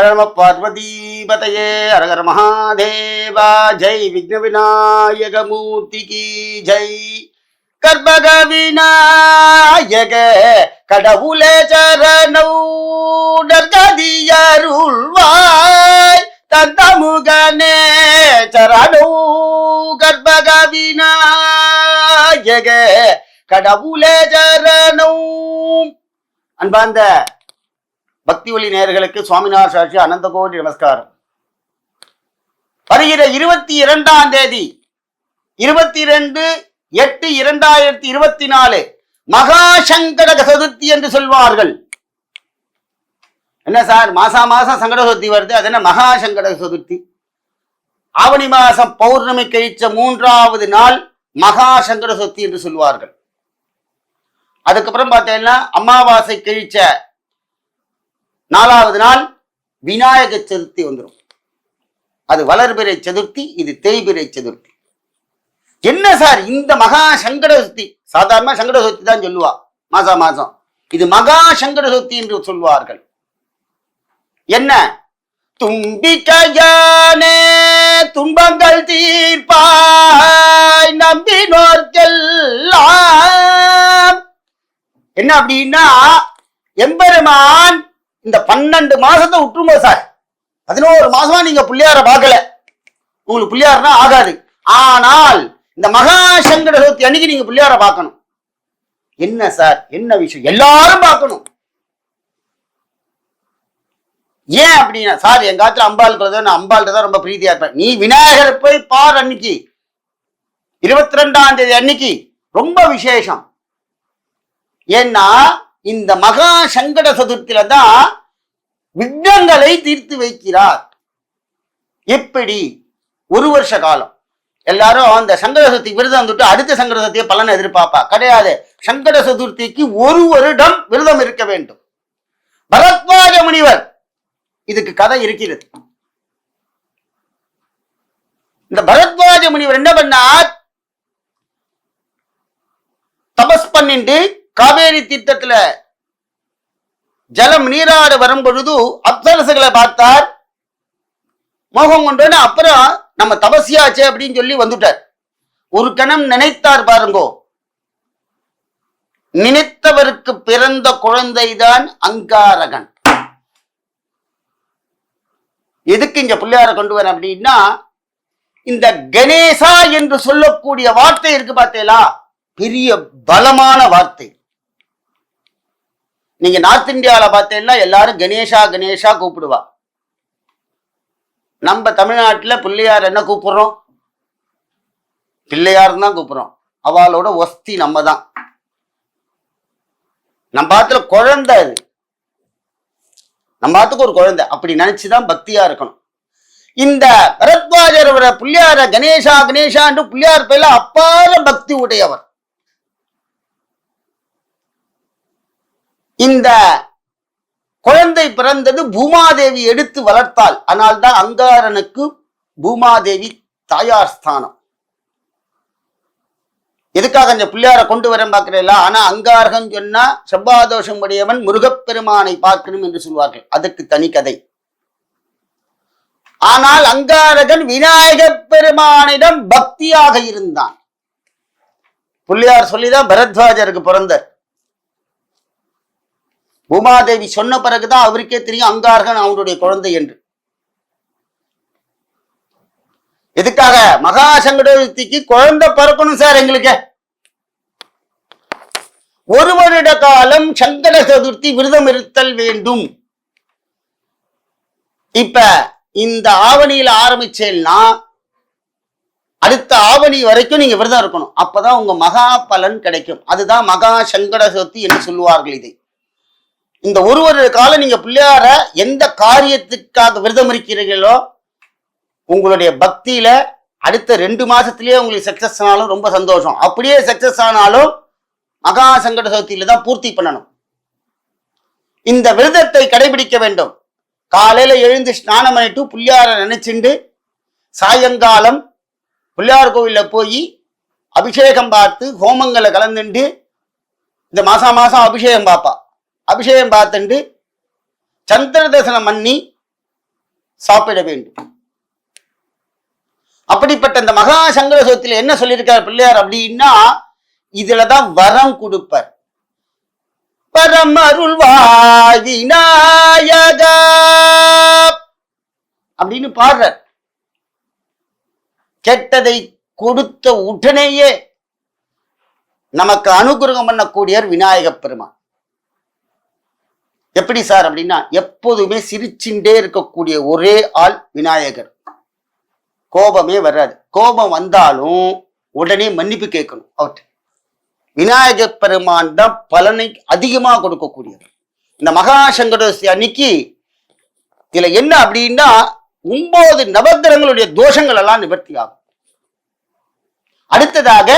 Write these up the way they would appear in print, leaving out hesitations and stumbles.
நம பார்வதீபதையே அரகர மகாதேவா ஜெய் விக்ன விநாயக மூர்த்திக்கு ஜெய் கற்பக விநாயக கடவுளே சரணவுடற்கதியருள்வாய் தந்தமுகனே சரணோ கற்பக விநாயக கடவுளே சரணோ. அன்பார்ந்த பக்தி ஒளி நேயர்களுக்கு சுவாமிநாத சாட்சி அனந்த கோடி நமஸ்காரம். வருகிற 22ஆம் தேதி 22/8/2024 மகா சங்கட சதுர்த்தி என்று சொல்வார்கள். என்ன சார், மாசம் சங்கட சதுர்த்தி வருது, அது என்ன மகா சங்கட சதுர்த்தி? ஆவணி மாசம் பௌர்ணமி கழிச்ச 3வது நாள் மகா சங்கட சதுர்த்தி என்று சொல்வார்கள். அதுக்கப்புறம் பார்த்தீங்கன்னா அமாவாசை கழிச்ச 4வது நாள் விநாயக சதுர்த்தி வந்துடும். அது வளர்பிறை சதுர்த்தி, இது தேய்பிறை சதுர்த்தி. என்ன சார் இந்த மகா சங்கட சதுர்த்தி? சாதாரண சங்கட சதுர்த்தி தான் சொல்லுவா மாசம். இது மகா சங்கட சதுர்த்தி என்று சொல்வார்கள். என்ன? தும்பிக்கையானே துன்பங்கள் தீர்ப்பாய் நம்பினோர்க்கெல்லாம். என்ன அப்படின்னா, எம்பெருமான் இந்த 12 மாசத்தை விட்டுருங்க சார். 11 மாசமா நீங்க பிள்ளையார பார்க்கல, உங்களுக்கு பிள்ளையார்னா ஆகாது. ஆனால் இந்த மகா சங்கட சதுர்த்தி அன்னைக்கு நீங்க பிள்ளையார பார்க்கணும். என்ன சார், என்ன விஷயம்? எல்லாரும் பார்க்கணும். ஏன் அப்படின்னா, சார் எங்க காலத்துல அம்பாள் நான் அம்பாள் தான் ரொம்ப பிரீதியா இருப்பேன். நீ விநாயகர் போய் பார். அன்னைக்கு 22ஆம் தேதி அன்னைக்கு ரொம்ப விசேஷம். ஏன்னா இந்த மகா சங்கட சதுர்த்தியில தான் விக்னங்களை தீர்த்து வைக்கிறார். எப்படி? 1 வருஷ காலம் எல்லாரும் அந்த சங்கட சதுர்த்தி விரதம் வந்துட்டு அடுத்த சங்கட சதுர்த்தியை பலனை எதிர்பார்ப்பா. கிடையாது. சங்கட சதுர்த்திக்கு 1 வருடம் விரதம் இருக்க வேண்டும். பரத்வாஜ முனிவர் இதுக்கு கதை இருக்கிறது. இந்த பரத்வாஜ முனிவர் என்ன பண்ணார்? தபஸ் பண்ணிட்டு காவேரி தீர்த்தத்துல ஜலம் நீராட வரும் பொழுது அப்சரசுகளை பார்த்தார். மோகம் கொண்டு அப்புறம் நம்ம தபசியாச்சே அப்படின்னு சொல்லி வந்துட்டார். ஒரு கணம் நினைத்தார் பாருங்கோ. நினைத்தவருக்கு பிறந்த குழந்தைதான் அங்காரகன். எதுக்கு இங்க பிள்ளையார கொண்டு வர அப்படின்னா, இந்த கணேசா என்று சொல்லக்கூடிய வார்த்தை இருக்கு பார்த்தீங்களா, பெரிய பலமான வார்த்தை. நீங்க நார்த் இந்தியாவில பார்த்தீங்கன்னா எல்லாரும் கணேஷா கணேஷா கூப்பிடுவா. நம்ம தமிழ்நாட்டுல பிள்ளையார் என்ன கூப்பிடுறோம்? பிள்ளையார் தான் கூப்பிடுறோம். அவளோட ஒஸ்தி நம்ம தான். நம்ம பாத்துல குழந்தை, அது நம்ம பாத்துக்கு ஒரு குழந்தை. அப்படி நினைச்சுதான் பக்தியா இருக்கணும். இந்த பரத்வாஜர் பிள்ளையார கணேஷா கணேஷா என்று பிள்ளையார் பேர்ல அப்பார பக்தி உடையவர். இந்த குழந்தை பிறந்தது பூமாதேவி எடுத்து வளர்த்தாள். அதனால்தான் அங்காரனுக்கு பூமாதேவி தாயார் ஸ்தானம். எதுக்காக இந்த பிள்ளையார கொண்டு வர பார்க்கிறீங்களா? ஆனா அங்காரகன் சொன்னா செவ்வாதோஷம் உடையவன் முருகப்பெருமானை பார்க்கணும் என்று சொல்வார்கள். அதுக்கு தனி கதை. ஆனால் அங்காரகன் விநாயக பெருமானிடம் பக்தியாக இருந்தான். பிள்ளையார் சொல்லிதான் பரத்வாஜருக்கு பிறந்தார். பூமாதேவி சொன்ன பிறகுதான் அவருக்கே தெரியும் அங்காரகன் அவனுடைய குழந்தை என்று. எதுக்காக? மகா சங்கட சதுர்த்திக்கு குழந்தை பிறக்கணும் சார். எங்களுக்கு 1 வருட காலம் சங்கட சதுர்த்தி விரதம் இருத்தல் வேண்டும். இப்ப இந்த ஆவணியில ஆரம்பிச்சேன்னா அடுத்த ஆவணி வரைக்கும் நீங்க விரதம் இருக்கணும். அப்பதான் உங்க மகா பலன் கிடைக்கும். அதுதான் மகா சங்கட சதுர்த்தி என்று சொல்லுவார்கள். இதை இந்த 1 வருட காலம் நீங்க பிள்ளையார எந்த காரியத்துக்காக விரதம் இருக்கிறீர்களோ உங்களுடைய பக்தியில அடுத்த 2 மாசத்திலேயே உங்களுக்கு சக்சஸ் ஆனாலும் ரொம்ப சந்தோஷம். அப்படியே சக்சஸ் ஆனாலும் மகா சங்கட சதுர்த்தியில தான் பூர்த்தி பண்ணணும். இந்த விரதத்தை கடைபிடிக்க வேண்டும். காலையில எழுந்து ஸ்நானம் பண்ணிட்டு பிள்ளையார நினைச்சுண்டு சாயங்காலம் பிள்ளையார் கோவில்ல போய் அபிஷேகம் பார்த்து ஹோமங்களை கலந்துண்டு இந்த மாசம் அபிஷேகம் பார்ப்பா. அபிஷேகம் பார்த்துண்டு சந்திர தரிசனம் பண்ணி சாப்பிட வேண்டும். அப்படிப்பட்ட இந்த மகா சங்கர சதுர்த்தியில என்ன சொல்லியிருக்கார் பிள்ளையார் அப்படின்னா, இதுலதான் வரம் கொடுப்பார். பரம் அருள்வாய் விநாயகா அப்படின்னு பாடுறார். கெட்டதை கொடுத்த உடனேயே நமக்கு அனுகிரகம் பண்ணக்கூடியவர் விநாயக பெருமான். எப்படி சார் அப்படின்னா, எப்போதுமே சிரிச்சுட்டே இருக்கக்கூடிய ஒரே ஆள் விநாயகர். கோபமே வராது. கோபம் வந்தாலும் உடனே மன்னிப்பு கேட்கணும் அவர்கிட்ட. விநாயக பெருமான் தான் பலனை அதிகமா கொடுக்கக்கூடியவர். இந்த மகா சங்கடோசி அன்னைக்கு இதுல என்ன அப்படின்னா, 9 நவக்கிரகங்களுடைய தோஷங்கள் எல்லாம் நிவர்த்தி ஆகும். அடுத்ததாக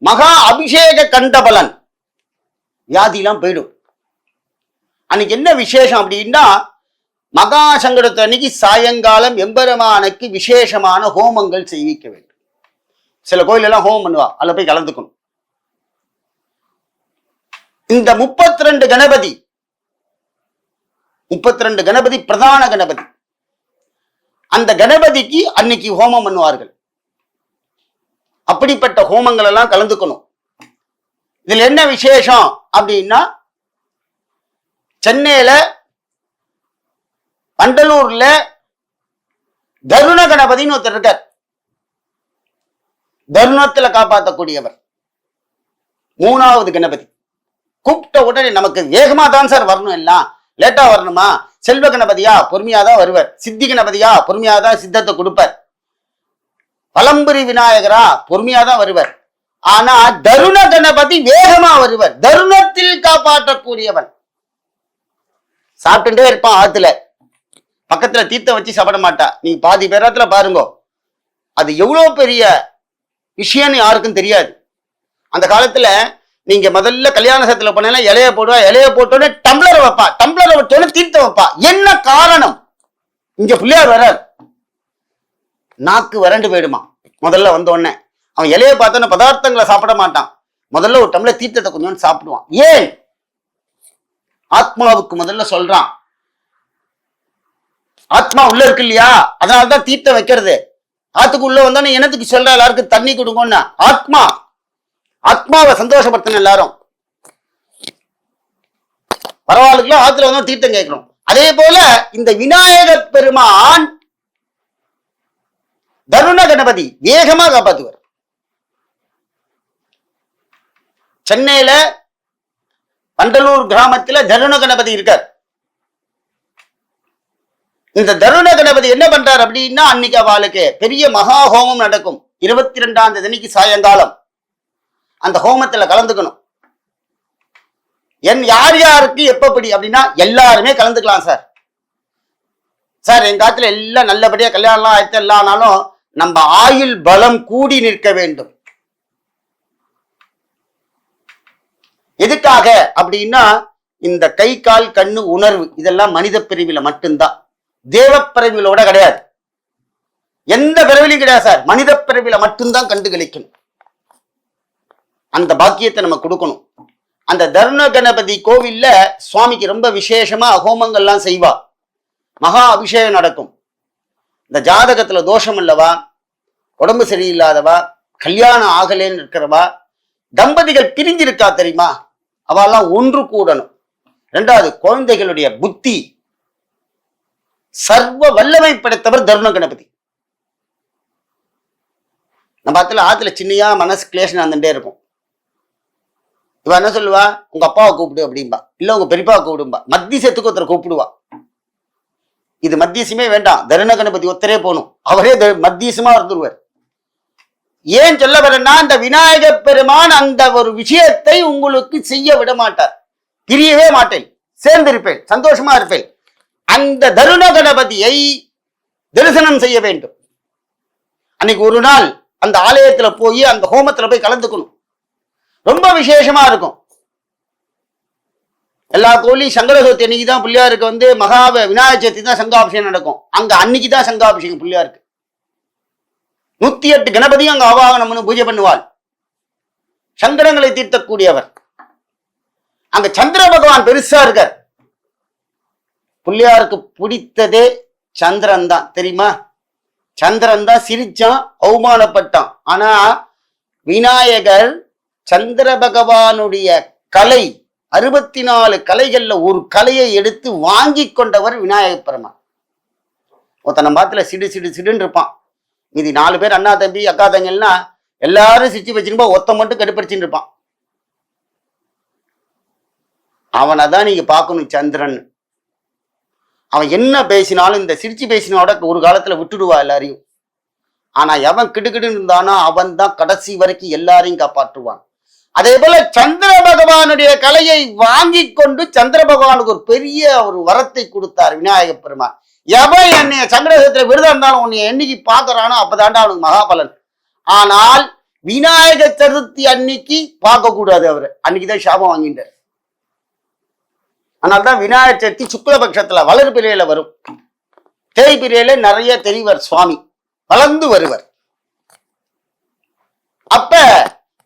மகா அபிஷேக கண்டபலன், வியாதிலாம் போயிடும். அன்னைக்கு என்ன விசேஷம் அப்படின்னா, மகா சங்கடத்து அன்னைக்கு சாயங்காலம் எம்பெருமானுக்கு விசேஷமான ஹோமங்கள் செய்விக்க வேண்டும். சில கோயில் எல்லாம் ஹோமம் பண்ணுவா, அதுல போய் கலந்துக்கணும். இந்த 32 கணபதி 32 கணபதி பிரதான கணபதி. அந்த கணபதிக்கு அன்னைக்கு ஹோமம் பண்ணுவார்கள். அப்படிப்பட்ட ஹோமங்கள் எல்லாம் கலந்துக்கணும். இதுல என்ன விசேஷம் அப்படின்னா, சென்னையில பண்டலூர்ல தருண கணபதினு ஒருத்தர் இருக்கார். தருணத்துல காப்பாற்றக்கூடியவர் 3வது கணபதி. கூப்பிட்ட உடனே நமக்கு வேகமா தான் சார் வரணும், எல்லாம் லேட்டா வரணுமா? செல்வ கணபதியா பொறுமையா தான் வருவர். சித்தி கணபதியா பொறுமையா தான் சித்தத்தை கொடுப்பார். பலம்புரி விநாயகரா பொறுமையா தான் வருவர். ஆனா தருண கணபதி வேகமா வருவர். தருணத்தில் காப்பாற்றக்கூடியவன். சாப்பிட்டுட்டே இருப்பான் ஆத்துல, பக்கத்துல தீர்த்தம் வச்சு சாப்பிட மாட்டா. நீ பாதி பேரத்துல பாருங்க, அது எவ்வளவு பெரிய விஷயம்னு யாருக்கும் தெரியாது. அந்த காலத்துல நீங்க முதல்ல கல்யாண சத்துல போனா இலைய போடுவா, இலைய போட்டோன்னே டம்ளரை வைப்பா, டம்ளரை வச்சோடனே தீர்த்தம் வைப்பா. என்ன காரணம்? இங்க பிள்ளையார் வர்றார், நாக்கு வறண்டு போயிடுமா. முதல்ல வந்த உடனே அவன் இலைய பார்த்தோன்னு பதார்த்தங்களை சாப்பிட மாட்டான். முதல்ல ஒரு டம்ளர் தீர்த்தத்தை கொஞ்சம் சாப்பிடுவான். ஏன்? ஆத்மாவுக்கு முதல்ல சொல்றான். ஆத்மா உள்ள இருக்கு இல்லையா, அதனாலதான் தீர்த்தம் வைக்கிறது. ஆத்துக்கு உள்ள வந்தோன்னு என்னத்துக்கு சொல்ற எல்லாருக்கும் தண்ணி கொடுங்கன்னு. ஆத்மாவை சந்தோஷப்படுத்தணும் எல்லாரும். பரவாயில்ல ஆத்துல வந்து தீர்த்தம் கேட்கணும். அதே போல இந்த விநாயக பெருமான் தருண கணபதி வேகமா காப்பாத்துவார். சென்னையில பண்டலூர் கிராமத்துல தருண கணபதி இருக்கார். இந்த தருண கணபதி என்ன பண்றார் அப்படின்னா, அன்னைக்கு அவளுக்கு பெரிய மகா ஹோமம் நடக்கும். 22ஆம் தேதிக்கு சாயங்காலம் அந்த ஹோமத்துல கலந்துக்கணும். யார் யாருக்கு எப்படி அப்படின்னா எல்லாருமே கலந்துக்கலாம் சார். சார் எங்க காலத்துல எல்லாம் நல்லபடியா கல்யாணம் ஆயிடுத்து, எல்லானாலும் நம்ம ஆயுள் பலம் கூடி நிற்க வேண்டும். எதுக்காக அப்படின்னா, இந்த கை கால் கண்ணு உணர்வு இதெல்லாம் மனித பிரிவில மட்டும்தான், தேவ பிறவிலோட கிடையாது. எந்த பிறவிலையும் கிடையாது சார், மனித பிறவில மட்டும்தான் கண்டுகளிக்கணும். அந்த பாக்கியத்தை நம்ம கொடுக்கணும். அந்த தருண கணபதி கோவில்ல சுவாமிக்கு ரொம்ப விசேஷமா ஹோமங்கள்லாம் செய்வா. மகா அபிஷேகம் நடக்கும். இந்த ஜாதகத்துல தோஷம் இல்லவா, உடம்பு சரியில்லாதவா, கல்யாணம் ஆகலேன்னு இருக்கிறவா, தம்பதிகள் பிரிஞ்சிருக்கா தெரியுமா, அவெல்லாம் ஒன்று கூடணும். 2வது குழந்தைகளுடைய புத்தி சர்வ வல்லமை படைத்தவர் தருண கணபதி. நம்ம ஆத்துல சின்னையா மனசு கிளேஷன் வந்துட்டே இருக்கும். இவ என்ன சொல்லுவா, உங்க அப்பாவை கூப்பிடு அப்படின்பா, இல்ல உங்க பெரியப்பாவை கூப்பிடும்பா, மத்தியசத்துக்கு ஒருத்தரை கூப்பிடுவா. இது மத்தியசமே வேண்டாம், தருண கணபதி ஒருத்தரே போகணும், அவரே மத்தியசமா இருந்துருவார். ஏன் சொல்ல வரேன்னா, அந்த விநாயக பெருமான் அந்த ஒரு விஷயத்தை உங்களுக்கு செய்ய விட மாட்டார். பிரியவே மாட்டேன், சேர்ந்திருப்பேன், சந்தோஷமா இருப்பேன். அந்த தருண கணபதியை தரிசனம் செய்ய வேண்டும். அன்னைக்கு ஒரு நாள் அந்த ஆலயத்துல போய் அந்த ஹோமத்துல போய் கலந்துக்கணும். ரொம்ப விசேஷமா இருக்கும். எல்லா கோயிலையும் சங்கர சதுர்த்தி அன்னைக்கு தான் பிள்ளையாருக்கு வந்து விநாயகர் சதுர்த்தி தான் சங்காபிஷேகம் நடக்கும். அங்க அன்னைக்கு தான் சங்காபிஷேகம் பிள்ளையாருக்கு. 108 கணபதியும் அங்க ஆவாகனம் பூஜை பண்ணுவாள். சங்கரங்களை தீர்த்தக்கூடியவர். அங்க சந்திர பகவான் பெருசா இருக்கார். பிள்ளையாருக்கு பிடித்ததே சந்திரன் தான். தெரியுமா? சந்திரன் தான் சிரிச்சான், அவமானப்பட்டான். ஆனா விநாயகர் சந்திர பகவானுடைய கலை 64 கலைகள்ல ஒரு கலையை எடுத்து வாங்கி கொண்டவர் விநாயக பெருமான். ஒருத்தனை பாத்துல சிடு சிடு சிடுன்னு இருப்பான். இது 4 பேர் அண்ணா தம்பி அக்கா தங்கல்னா எல்லாரும் சிரிச்சு வச்சிருப்பா, ஒருத்த மட்டும் கடுப்படிச்சுன்னு இருப்பான். அவனை தான் நீங்க பார்க்கணும் சந்திரன். அவன் என்ன பேசினாலும் இந்த சிரிச்சு பேசினோட ஒரு காலத்துல விட்டுடுவா எல்லாரையும். ஆனா எவன் கிடுகிடுன்னு இருந்தானோ அவன் தான் கடைசி வரைக்கும் எல்லாரையும் காப்பாற்றுவான். அதே போல சந்திர பகவானுடைய கலையை வாங்கி கொண்டு சந்திர பகவானுக்கு ஒரு பெரிய ஒரு வரத்தை கொடுத்தார் விநாயக பெருமான். எவன் என்னைய சந்திரசத்துல விருதம் இருந்தாலும் உன்னை என்னைக்கு பாக்குறானோ அப்பதாண்டா அவனுக்கு மகாபலன். ஆனால் விநாயக சதுர்த்தி அன்னைக்கு பார்க்க கூடாது. அவரு அன்னைக்குதான் சாபம் வாங்கிட்டார். அதனால்தான் விநாயகர் சதுர்த்தி சுக்லபக்ஷத்துல வளர்பிறையில வரும். தேய்பிறையில நிறைய தெரிவர் சுவாமி, வளர்ந்து வருவர். அப்ப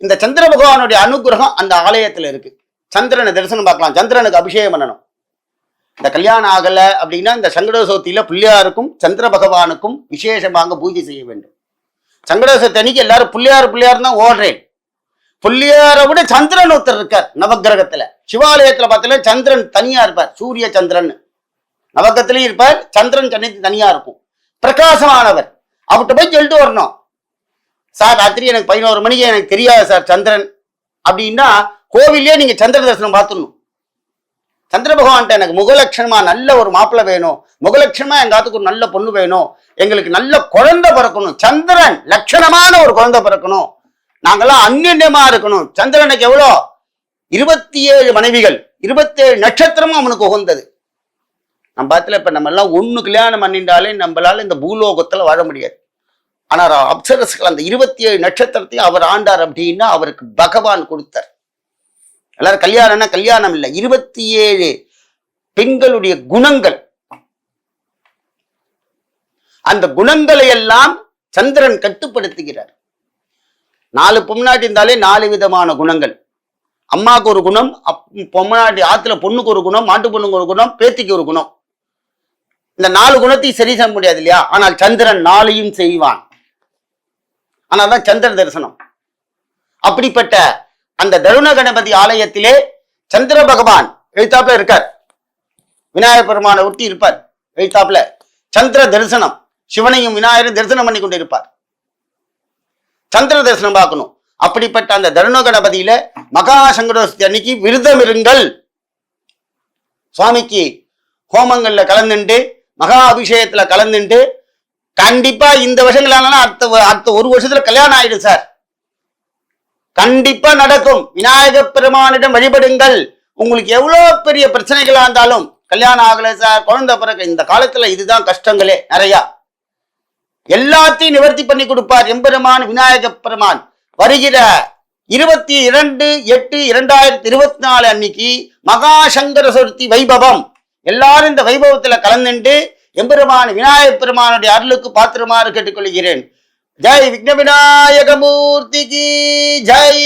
இந்த சந்திர பகவானுடைய அனுகிரகம் அந்த ஆலயத்துல இருக்கு. சந்திரனை தரிசனம் பார்க்கலாம், சந்திரனுக்கு அபிஷேகம் பண்ணணும். இந்த கல்யாணம் ஆகல அப்படின்னா இந்த சங்கட சதுர்த்தியில பிள்ளையாருக்கும் சந்திர பகவானுக்கும் விசேஷமாக பூஜை செய்ய வேண்டும். சங்கட சதுர்த்தி அன்னைக்கு எல்லாரும் பிள்ளையார் தான் ஓடுறேன். பிள்ளையாரை விட சந்திரன் ஒருத்தர் இருக்கார் நவகிரகத்துல. சிவாலயத்துல பார்த்தீங்கன்னா சந்திரன் தனியா இருப்பார், சூரிய சந்திரன் நவகிரகத்திலையும் இருப்பார். சந்திரன் தனியா இருக்கும், பிரகாசமானவர். அவர்கிட்ட போய் சொல்லிட்டு வரணும், சார் ராத்திரி எனக்கு 11 மணிக்கு எனக்கு தெரியாது சார் சந்திரன் அப்படின்னா, கோவிலே நீங்க சந்திர தரிசனம் பார்த்துடணும். சந்திர பகவான்கிட்ட எனக்கு முகலட்சணமா நல்ல ஒரு மாப்பிள்ளை வேணும், முகலட்சணமா எங்காத்துக்கு ஒரு நல்ல பொண்ணு வேணும், எங்களுக்கு நல்ல குழந்தை பிறக்கணும், சந்திரன் லட்சணமான ஒரு குழந்தை பிறக்கணும், நாங்கெல்லாம் அந்நியமா இருக்கணும். சந்திரனுக்கு எவ்வளோ 27 மனைவிகள், 27 நட்சத்திரமும் அவனுக்கு உகந்தது. நம்ம பார்த்துல இப்ப நம்ம எல்லாம் ஒண்ணு கல்யாணம் பண்ணிட்டாலே நம்மளால இந்த பூலோகத்துல வாழ முடியாது. ஆனா அப்சரஸ்கள் அந்த 27 நட்சத்திரத்தையும் அவர் ஆண்டார் அப்படின்னா அவருக்கு பகவான் கொடுத்தார். எல்லாரும் கல்யாணம்னா கல்யாணம் இல்லை, 27 பெண்களுடைய குணங்கள். அந்த குணங்களை எல்லாம் சந்திரன் கட்டுப்படுத்துகிறார். 4 பொம்னாட்டி இருந்தாலே 4 விதமான குணங்கள். அம்மாவுக்கு ஒரு குணம், பொம்னாட்டி ஆத்துல பொண்ணுக்கு ஒரு குணம், மாட்டு பொண்ணுக்கு ஒரு குணம், பேத்திக்கு ஒரு குணம். இந்த 4 குணத்தையும் சரி செய்ய முடியாது இல்லையா? ஆனால் சந்திரன் 4ஐயும் செய்வான். ஆனால்தான் சந்திர தரிசனம். அப்படிப்பட்ட அந்த தருண கணபதி ஆலயத்திலே சந்திர பகவான் எழுத்தாப்புல இருக்கார். விநாயகர் பெருமானை ஒட்டி இருப்பார் எழுத்தாப்புல. சந்திர தரிசனம், சிவனையும் விநாயகரும் தரிசனம் பண்ணி கொண்டு இருப்பார். சந்திர தரிசனம் பார்க்கணும். அப்படிப்பட்ட அந்த தருண கணபதியில மகா சங்கடோஷ்டி அன்னைக்கு விரதம் இருங்கள். சுவாமிக்கு ஹோமங்கள்ல கலந்துட்டு மகா அபிஷேகத்துல கலந்துட்டு கண்டிப்பா இந்த வருஷங்களால அடுத்த 1 வருஷத்துல கல்யாணம் ஆயிடும் சார். கண்டிப்பா நடக்கும். விநாயக பெருமானிடம் வழிபடுங்கள். உங்களுக்கு எவ்வளவு பெரிய பிரச்சனைகளா இருந்தாலும், கல்யாணம் ஆகல சார், குழந்தை பிறகு, இந்த காலத்துல இதுதான் கஷ்டங்களே நிறைய, எல்லாத்தையும் நிவர்த்தி பண்ணி கொடுப்பார் எம்பெருமான் விநாயக பெருமான். வருகிற 22/8/2024 அன்னைக்கு மகா சங்கர சதுர்த்தி வைபவம். எல்லாரும் இந்த வைபவத்துல கலந்துட்டு எம்பெருமான் விநாயக பெருமானுடைய அருளுக்கு பாத்திரமாறு கேட்டுக்கொள்கிறேன். ஜெய் விக்ன விநாயக மூர்த்திக்கு ஜெய்.